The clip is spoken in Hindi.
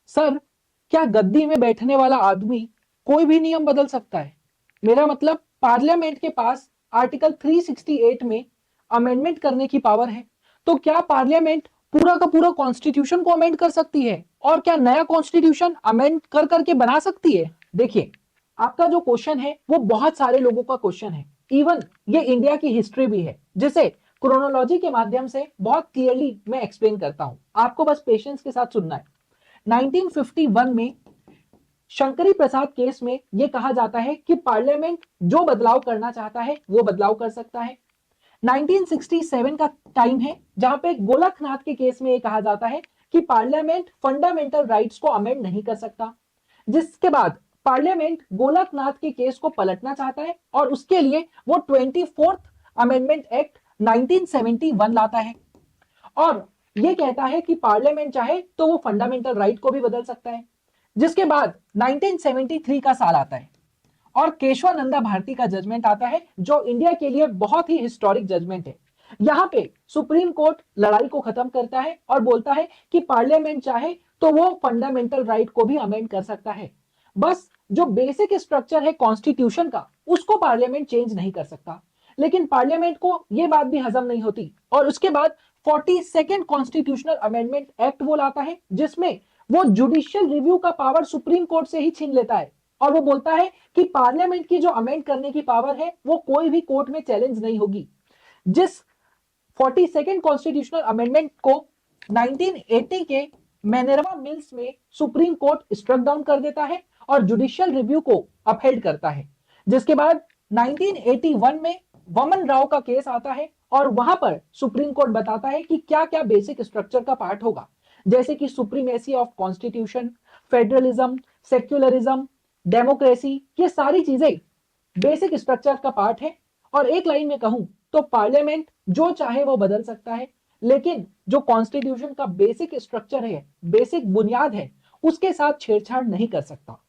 सर, क्या गद्दी में बैठने वाला आदमी कोई भी नियम बदल सकता है? मेरा मतलब पार्लियामेंट के पास आर्टिकल 368 में अमेंडमेंट करने की पावर है। तो क्या पार्लियामेंट पूरा का पूरा कॉन्स्टिट्यूशन को अमेंड कर सकती है? और क्या नया कॉन्स्टिट्यूशन अमेंड कर करके बना सकती है? देखिए, आपका जो क्वेश्चन है वो बहुत सारे लोगों का क्वेश्चन है। इवन ये इंडिया की हिस्ट्री भी है, जिसे क्रोनोलॉजी के माध्यम से बहुत क्लियरली मैं एक्सप्लेन करता हूं। आपको बस पेशेंस के साथ सुनना है। 1951 में शंकरी प्रसाद केस में यह कहा जाता है कि पार्लियामेंट जो बदलाव करना चाहता है वो बदलाव कर सकता है। 1967 का टाइम है जहां पे गोलकनाथ के केस में यह कहा जाता है कि पार्लियामेंट फंडामेंटल राइट्स को अमेंड नहीं कर सकता। जिसके बाद पार्लियामेंट गोलकनाथ के केस को पलटना चाहता है और उसके लिए वो 24th अमेंडमेंट एक्ट 1971 लाता है और ये कहता है कि पार्लियामेंट चाहे तो वो फंडामेंटल राइट को भी बदल सकता है। जिसके बाद 1973 का साल आता है और केशवानंदा भारती का जजमेंट आता है, जो इंडिया के लिए बहुत ही हिस्टोरिक जजमेंट है। यहां पे सुप्रीम कोर्ट लड़ाई को खत्म करता है और बोलता है कि पार्लियामेंट चाहे तो वो फंडामेंटल राइट को भी अमेंड कर सकता है। बस जो बेसिक स्ट्रक्चर है कॉन्स्टिट्यूशन का, उसको पार्लियामेंट चेंज नहीं कर सकता। लेकिन पार्लियामेंट को यह बात भी हजम नहीं होती और उसके बाद 42nd कॉन्स्टिट्यूशनल अमेंडमेंट एक्ट वो लाता है, जिसमें वो जुडिशियल रिव्यू का पावर सुप्रीम कोर्ट से ही छीन लेता है और वो बोलता है कि पार्लियामेंट की जो अमेंड करने की पावर है वो कोई भी कोर्ट में चैलेंज नहीं होगी। जिस 42nd कॉन्स्टिट्यूशनल अमेंडमेंट को 1980 के मैनेरवा मिल्स में सुप्रीम कोर्ट स्ट्रक डाउन कर देता है और जुडिशियल रिव्यू को अपहेल्ड करता है। जिसके बाद 1981 में वमन राव का केस आता है और वहां पर सुप्रीम कोर्ट बताता है कि क्या क्या बेसिक स्ट्रक्चर का पार्ट होगा, जैसे कि supremacy of constitution, federalism, secularism, democracy, ये सारी चीजें बेसिक स्ट्रक्चर का पार्ट है। और एक लाइन में कहूं तो पार्लियामेंट जो चाहे वो बदल सकता है, लेकिन जो कॉन्स्टिट्यूशन का बेसिक स्ट्रक्चर है, बेसिक बुनियाद है, उसके साथ छेड़छाड़ नहीं कर सकता।